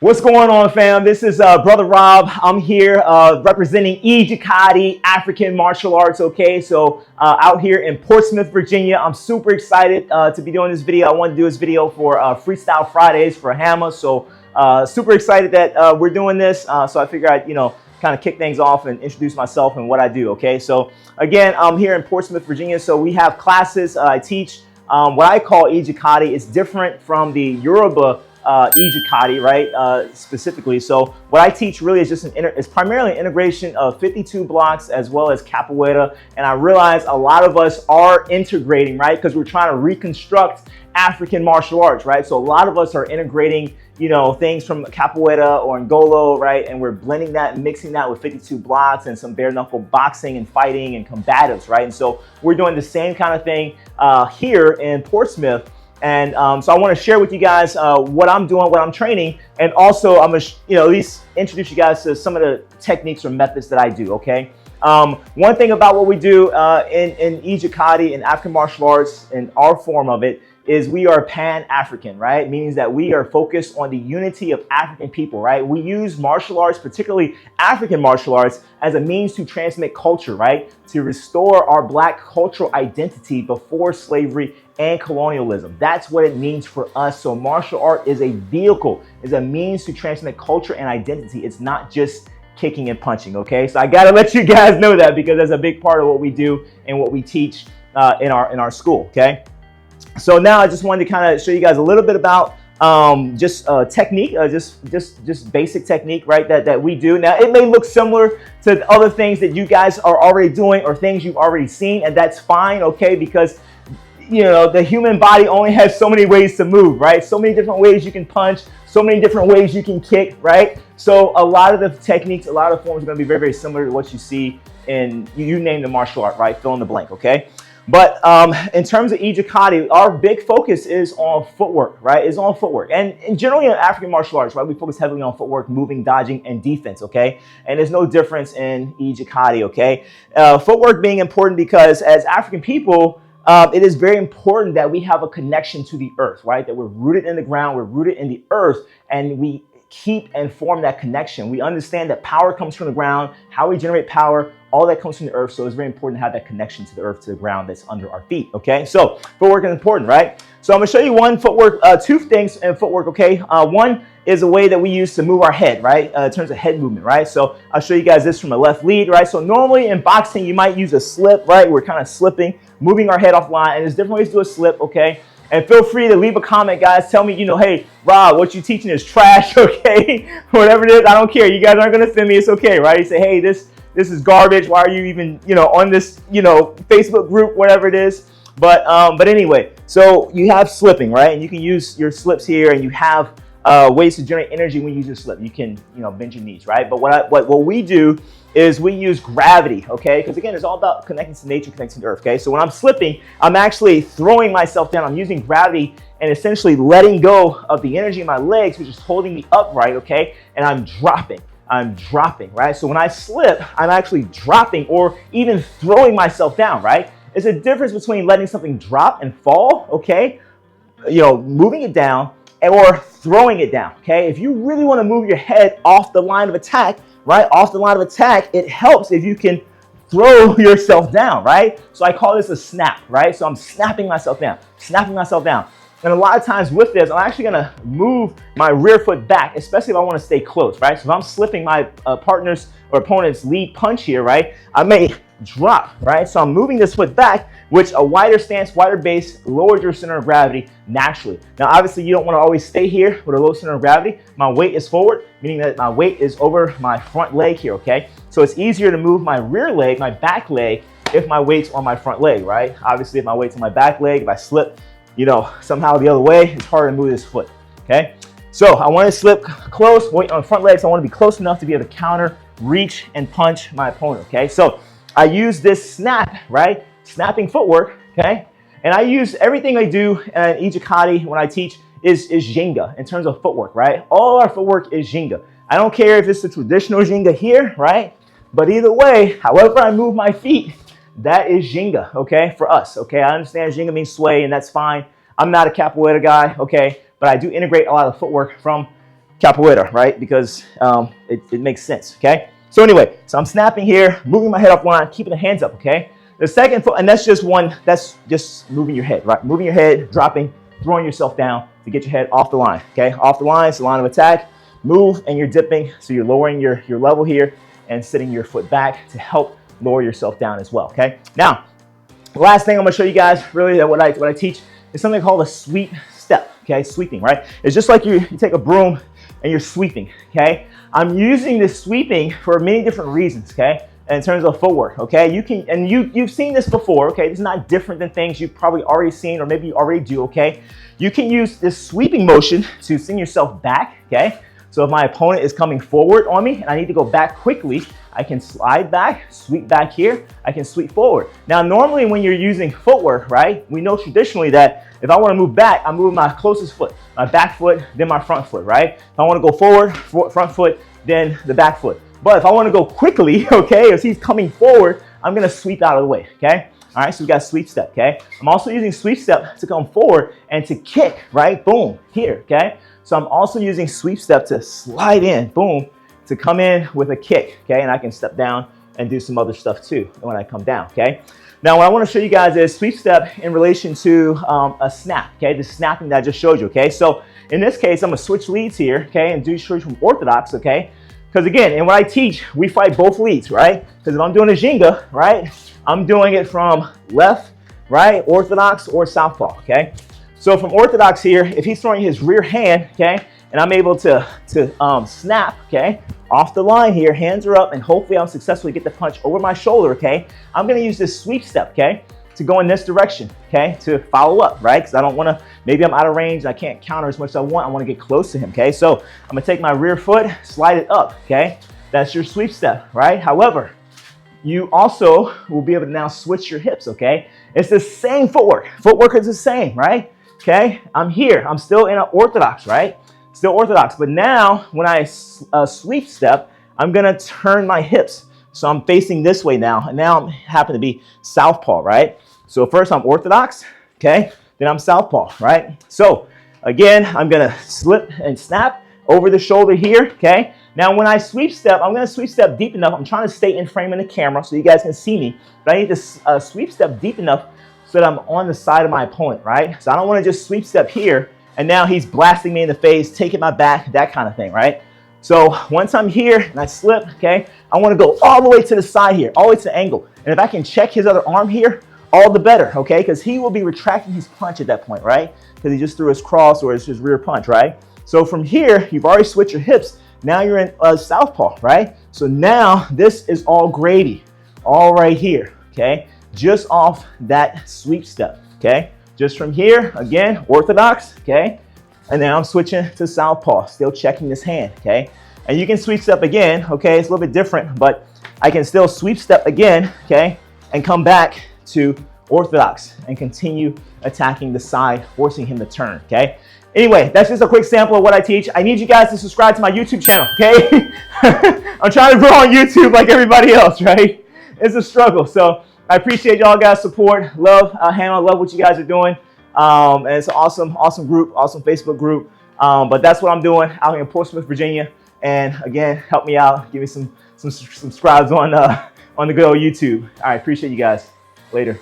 What's going on, fam? This is Brother Rob. I'm here representing Ejikadi Afrikan Martial Arts, okay? So out here in Portsmouth, Virginia. I'm super excited to be doing this video. I wanted to do this video for Freestyle Fridays for HAMAA. So super excited that we're doing this. So I figured I'd, kind of kick things off and introduce myself and what I do, okay? So again, I'm here in Portsmouth, Virginia. So we have classes. I teach what I call Ejikadi. It's different from the Yoruba Ejikadi, right? Specifically. So what I teach really is just it's primarily an integration of 52 blocks as well as capoeira. And I realize a lot of us are integrating, right? Because we're trying to reconstruct African martial arts, right? So a lot of us are integrating, things from capoeira or Ngolo, right? And we're blending that and mixing that with 52 blocks and some bare knuckle boxing and fighting and combatives, right? And so we're doing the same kind of thing here in Portsmouth. And so I want to share with you guys what I'm doing, what I'm training, and also I'm going to, at least introduce you guys to some of the techniques or methods that I do, okay? One thing about what we do in Ejikadi and African martial arts, and our form of it, is we are Pan-Afrikan, right? Meaning that we are focused on the unity of African people, right? We use martial arts, particularly African martial arts, as a means to transmit culture, right? To restore our Black cultural identity before slavery and colonialism. That's what it means for us. So martial art is a vehicle, is a means to transmit culture and identity. It's not just kicking and punching, okay? So I gotta let you guys know that, because that's a big part of what we do and what we teach in our school, okay? So now I just wanted to kind of show you guys a little bit about technique, just basic technique, right? That we do. Now it may look similar to other things that you guys are already doing or things you've already seen, and that's fine, okay? Because the human body only has so many ways to move, right? So many different ways you can punch, so many different ways you can kick, right? So a lot of the techniques, a lot of forms are going to be very, very similar to what you see in, you name the martial art, right? Fill in the blank, okay? But in terms of Ejikadi, our big focus is on footwork, right? Is on footwork. And generally in African martial arts, right, we focus heavily on footwork, moving, dodging, and defense, okay? And there's no difference in Ejikadi, okay? Footwork being important because as African people, it is very important that we have a connection to the earth, right? That we're rooted in the ground, we're rooted in the earth, and we keep and form that connection. We understand that power comes from the ground, how we generate power, all that comes from the earth. So it's very important to have that connection to the earth, to the ground that's under our feet, okay? So footwork is important, right? So I'm gonna show you two things in footwork, okay? One is a way that we use to move our head, right? In terms of head movement, right? So I'll show you guys this from a left lead, right? So normally in boxing, you might use a slip, right? We're kind of slipping, moving our head offline, and there's different ways to do a slip, okay? And feel free to leave a comment, guys. Tell me, hey, Rob, what you teaching is trash, okay? Whatever it is, I don't care. You guys aren't gonna send me, it's okay, right? You say, hey, this is garbage. Why are you even, on this, Facebook group, whatever it is. But anyway, so you have slipping, right? And you can use your slips here, and you have ways to generate energy when you use your slip. You can, bend your knees, right? But what we do is we use gravity, okay? Because again, it's all about connecting to nature, connecting to earth, okay? So when I'm slipping, I'm actually throwing myself down. I'm using gravity and essentially letting go of the energy in my legs, which is holding me upright, okay? And I'm dropping, right? So when I slip, I'm actually dropping or even throwing myself down, right? It's a difference between letting something drop and fall, okay? Moving it down or throwing it down, okay? If you really want to move your head off the line of attack, right? Off the line of attack, it helps if you can throw yourself down, right? So I call this a snap, right? So I'm snapping myself down. And a lot of times with this, I'm actually gonna move my rear foot back, especially if I wanna stay close, right? So if I'm slipping my partner's or opponent's lead punch here, right? I may drop, right? So I'm moving this foot back, which a wider stance, wider base, lowers your center of gravity naturally. Now, obviously you don't wanna always stay here with a low center of gravity. My weight is forward, meaning that my weight is over my front leg here, okay? So it's easier to move my rear leg, my back leg, if my weight's on my front leg, right? Obviously if my weight's on my back leg, if I slip, somehow the other way, it's harder to move this foot, okay? So I want to slip close, weight on front legs. So I want to be close enough to be able to counter, reach, and punch my opponent, okay? So I use this snap, right? Snapping footwork, okay? And I use everything I do in Ejikadi when I teach is Jenga in terms of footwork, right? All our footwork is Jenga. I don't care if it's the traditional Jenga here, right? But either way, however I move my feet, that is Jenga, okay, for us, okay? I understand Jenga means sway, and that's fine. I'm not a capoeira guy, okay? But I do integrate a lot of footwork from capoeira, right? Because it makes sense, okay? So anyway, so I'm snapping here, moving my head off line, keeping the hands up, okay? The second foot, and that's just moving your head, right? Moving your head, dropping, throwing yourself down to get your head off the line, okay? Off the line, it's the line of attack. Move and you're dipping, so you're lowering your level here and sitting your foot back to help lower yourself down as well, okay? Now, the last thing I'm gonna show you guys, really, that what I teach is something called a sweep step, okay? Sweeping, right? It's just like you take a broom and you're sweeping, okay? I'm using this sweeping for many different reasons, okay? In terms of footwork, okay? You've seen this before, okay? This is not different than things you've probably already seen or maybe you already do, okay? You can use this sweeping motion to send yourself back, okay? So if my opponent is coming forward on me and I need to go back quickly, I can slide back, sweep back here, I can sweep forward. Now, normally when you're using footwork, right, we know traditionally that if I want to move back, I'm moving my closest foot, my back foot, then my front foot, right? If I want to go forward, front foot, then the back foot. But if I want to go quickly, okay, if he's coming forward, I'm going to sweep out of the way, okay? All right, so we got sweep step, okay? I'm also using sweep step to come forward and to kick, right? Boom, here, okay? So I'm also using sweep step to slide in, boom, to come in with a kick, okay? And I can step down and do some other stuff too when I come down, okay? Now, what I want to show you guys is sweep step in relation to a snap, okay? The snapping that I just showed you, okay? So in this case, I'm going to switch leads here, okay? And do switch from orthodox, okay? Because again, in what I teach, we fight both leads, right? Because if I'm doing a Jinga, right, I'm doing it from left, right, orthodox, or southpaw, okay? So from orthodox here, if he's throwing his rear hand, okay, and I'm able to snap, okay, off the line here, hands are up, and hopefully I'll successfully get the punch over my shoulder, okay? I'm going to use this sweep step, okay, to go in this direction, okay, to follow up, right? Because I don't want to, maybe I'm out of range, and I can't counter as much as I want to get close to him, okay? So I'm going to take my rear foot, slide it up, okay? That's your sweep step, right? However, you also will be able to now switch your hips, okay? It's the same footwork. Footwork is the same, right? Okay, I'm here. I'm still in an orthodox, right? Still orthodox. But now, when I sweep step, I'm going to turn my hips. So I'm facing this way now. And now I happen to be southpaw, right? So first I'm orthodox, okay? Then I'm southpaw, right? So again, I'm going to slip and snap over the shoulder here, okay? Now when I sweep step, I'm going to sweep step deep enough. I'm trying to stay in frame in the camera so you guys can see me. But I need to sweep step deep enough so that I'm on the side of my opponent, right? So I don't want to just sweep step here and now he's blasting me in the face, taking my back, that kind of thing, right? So once I'm here and I slip, okay, I want to go all the way to the side here, all the way to the angle. And if I can check his other arm here, all the better, okay? Because he will be retracting his punch at that point, right? Because he just threw his cross or his rear punch, right? So from here, you've already switched your hips. Now you're in southpaw, right? So now this is all gravy, all right here, okay? Just off that sweep step, okay? Just from here, again, orthodox, okay? And then I'm switching to southpaw, still checking this hand, okay? And you can sweep step again, okay? It's a little bit different, but I can still sweep step again, okay? And come back to orthodox and continue attacking the side, forcing him to turn, okay? Anyway, that's just a quick sample of what I teach. I need you guys to subscribe to my YouTube channel, okay? I'm trying to grow on YouTube like everybody else, right? It's a struggle. So I appreciate y'all guys' support. Love HAMAA, love what you guys are doing. And it's an awesome group, awesome Facebook group. But that's what I'm doing out here in Portsmouth, Virginia. And again, help me out. Give me some subscribes on the good old YouTube. All right, appreciate you guys. Later.